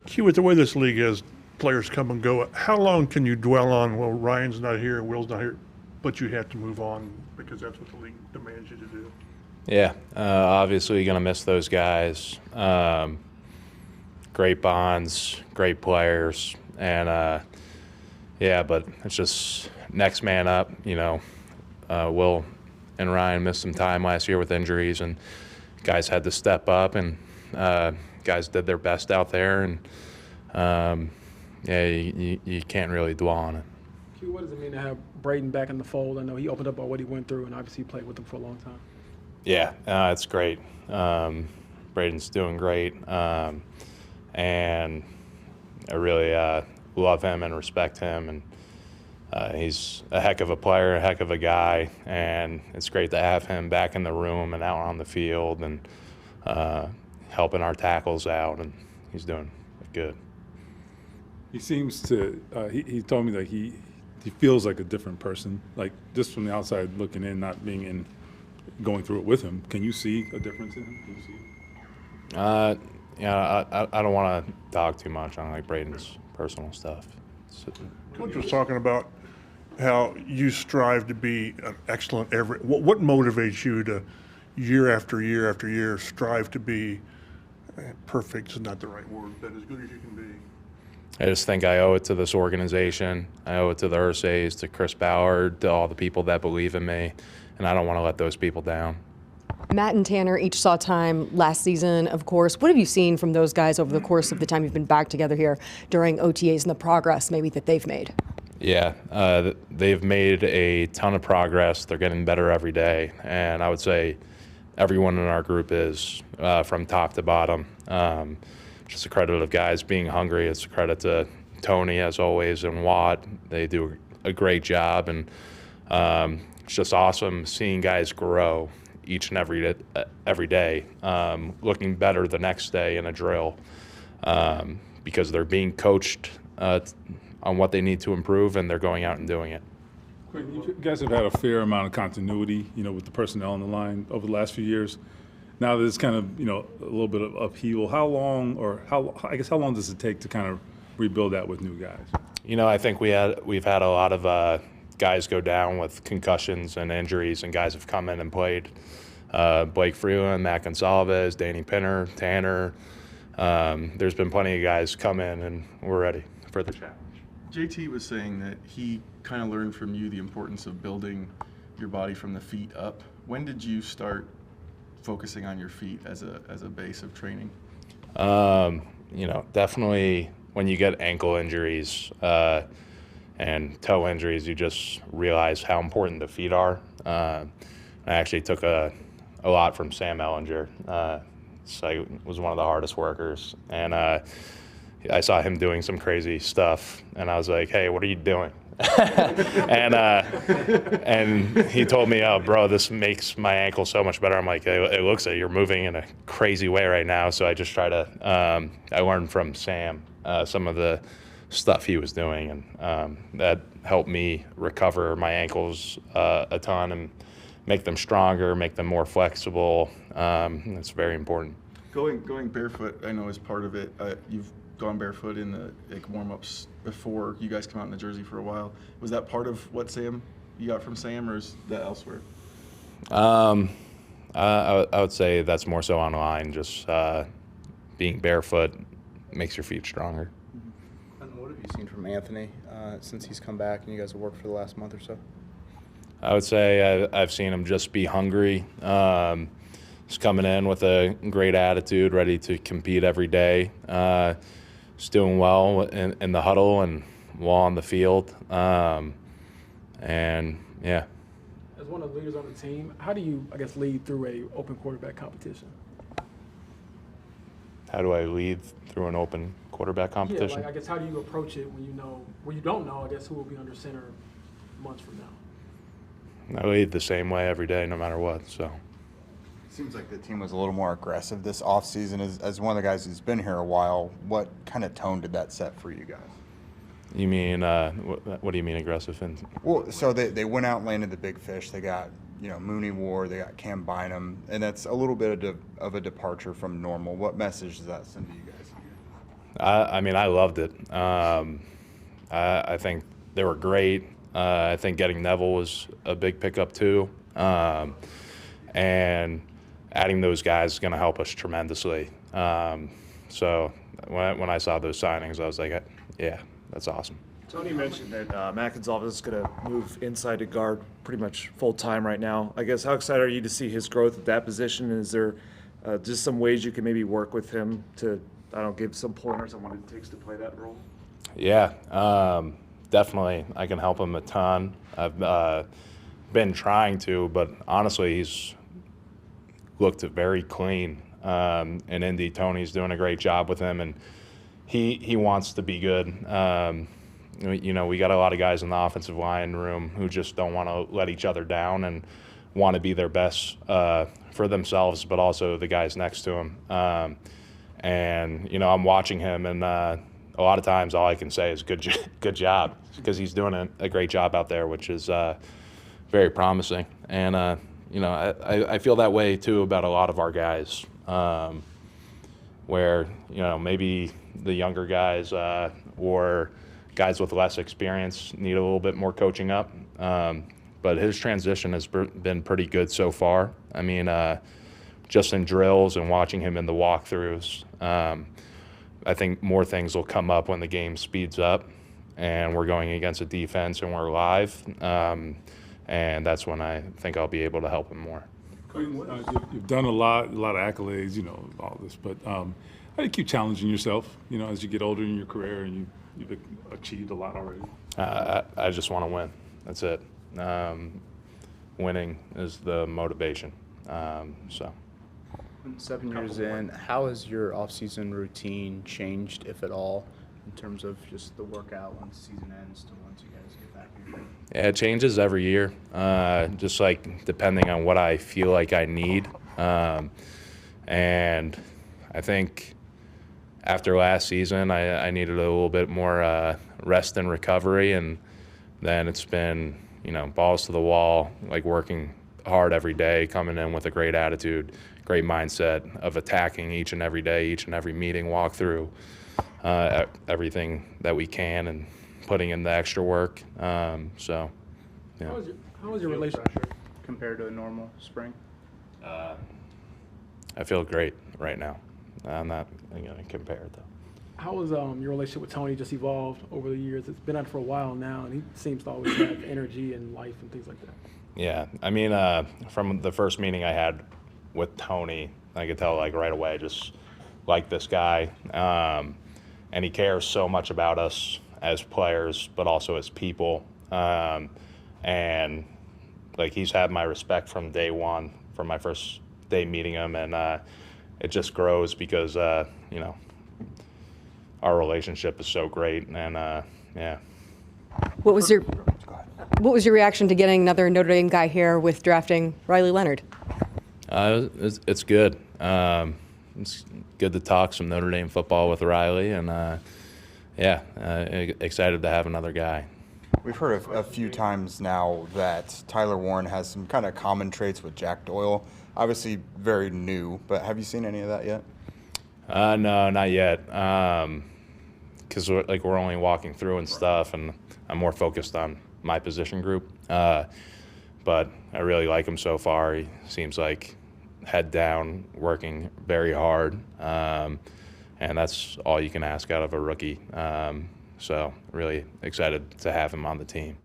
Q, with the way this league is, players come and go. How long can you dwell on, well, Ryan's not here, Will's not here, but you have to move on because that's what the league demands you to do? Yeah, obviously you're going to miss those guys. Great bonds, great players, and yeah, but it's just next man up. Will and Ryan missed some time last year with injuries, and guys had to step up, and guys did their best out there, and yeah, you can't really dwell on it. Q, what does it mean to have Braden back in the fold? I know he opened up about what he went through, and obviously played with him for a long time. Yeah, it's great. Braden's doing great, and I really love him and respect him, and he's a heck of a player, a heck of a guy, and it's great to have him back in the room and out on the field and helping our tackles out, and he's doing good. He seems to. He told me that he feels like a different person. Like just from the outside looking in, not being in, going through it with him. Can you see a difference in him? Can you see it? Yeah, I don't want to talk too much on like Braden's personal stuff. Coach was talking about how you strive to be an excellent what motivates you to year after year after year strive to be perfect is not the right word, but as good as you can be? I just think I owe it to this organization. I owe it to the Ursays, to Chris Ballard, to all the people that believe in me, and I don't want to let those people down. Matt and Tanner each saw time last season, of course. What have you seen from those guys over the course of the time you've been back together here during OTAs and the progress maybe that they've made? Yeah, they've made a ton of progress. They're getting better every day, and I would say everyone in our group is from top to bottom. Just a credit of guys being hungry. It's a credit to Tony, as always, and Watt. They do a great job, and it's just awesome seeing guys grow each and every day, looking better the next day in a drill because they're being coached on what they need to improve, and they're going out and doing it. Quenton, you guys have had a fair amount of continuity, with the personnel on the line over the last few years. Now that it's kind of, a little bit of upheaval, how long does it take to kind of rebuild that with new guys? I think we've had a lot of guys go down with concussions and injuries, and guys have come in and played. Blake Freeland, Matt Gonsalves, Danny Pinner, Tanner. There's been plenty of guys come in, and we're ready for the challenge. JT was saying that he kind of learned from you the importance of building your body from the feet up. When did you start focusing on your feet as a base of training? Definitely when you get ankle injuries and toe injuries, you just realize how important the feet are. I actually took a lot from Sam Ellinger. So he was one of the hardest workers, and I saw him doing some crazy stuff, and I was like, "Hey, what are you doing?" and he told me, "Oh, bro, this makes my ankle so much better." I'm like, "It looks like you're moving in a crazy way right now." So I just try to. I learned from Sam some of the stuff he was doing, and that helped me recover my ankles a ton and make them stronger, make them more flexible. It's very important. Going barefoot, I know, is part of it. You've gone barefoot in the warm-ups before you guys come out in the jersey for a while. Was that part of what you got from Sam, or is that elsewhere? I would say that's more so online. Just being barefoot makes your feet stronger. And what have you seen from Anthony since he's come back and you guys have worked for the last month or so? I would say I've seen him just be hungry. He's coming in with a great attitude, ready to compete every day. He's doing well in the huddle and while on the field. And, yeah. As one of the leaders on the team, how do you, lead through a open quarterback competition? How do I lead through an open quarterback competition? Yeah, how do you approach it when you don't know, who will be under center months from now? I lead the same way every day, no matter what. So. Seems like the team was a little more aggressive this offseason. As one of the guys who's been here a while, what kind of tone did that set for you guys? You mean, what do you mean aggressive? Well, so they went out and landed the big fish. They got, Mooney Ward, they got Cam Bynum, and that's a little bit of a departure from normal. What message does that send to you guys? I mean, I loved it. I think they were great. I think getting Neville was a big pickup too. And adding those guys is going to help us tremendously. So when I saw those signings, I was like, yeah, that's awesome. Tony mentioned that Mackin's is going to move inside to guard pretty much full time right now. I guess how excited are you to see his growth at that position? Is there just some ways you can maybe work with him to, I don't know, give some pointers on what it takes to play that role? Yeah, definitely. I can help him a ton. I've been trying to, but honestly, he's looked very clean. In Indy, Tony's doing a great job with him, and he wants to be good. You know, we got a lot of guys in the offensive line room who just don't want to let each other down and want to be their best for themselves, but also the guys next to him. And, you know, I'm watching him, and a lot of times all I can say is good job, because he's doing a great job out there, which is very promising. And, you know, I feel that way, too, about a lot of our guys, where, you know, maybe the younger guys or guys with less experience need a little bit more coaching up. But his transition has been pretty good so far. I mean, just in drills and watching him in the walkthroughs, I think more things will come up when the game speeds up and we're going against a defense and we're live. And that's when I think I'll be able to help him more. You've done a lot of accolades, you know, all this, but how do you keep challenging yourself, you know, as you get older in your career and you've achieved a lot already? I just want to win. That's it. Winning is the motivation. So. 7 years in, how has your off-season routine changed, if at all, in terms of just the workout once the season ends to once you guys get back here? Yeah, it changes every year, just like depending on what I feel like I need. And I think after last season, I needed a little bit more rest and recovery, and then it's been, you know, balls to the wall, like working hard every day, coming in with a great attitude, great mindset of attacking each and every day, each and every meeting, walk through everything that we can, and putting in the extra work. So, yeah. How was your relationship? Compared to a normal spring? I feel great right now. I'm not going to compare it, though. How has your relationship with Tony just evolved over the years? It's been on for a while now, and he seems to always have energy and life and things like that. Yeah, I mean, from the first meeting I had with Tony, I could tell, like, right away, just like this guy. And he cares so much about us as players, but also as people. And, like, he's had my respect from day one, from my first day meeting him. And it just grows because, you know, our relationship is so great. And, yeah. What was your reaction to getting another Notre Dame guy here with drafting Riley Leonard? It's good. It's good to talk some Notre Dame football with Riley, and yeah, excited to have another guy. We've heard a few times now that Tyler Warren has some kind of common traits with Jack Doyle. Obviously very new, but have you seen any of that yet? No, not yet. Because we're only walking through and stuff, and I'm more focused on my position group. But I really like him so far. He seems like head down, working very hard, and that's all you can ask out of a rookie. So really excited to have him on the team.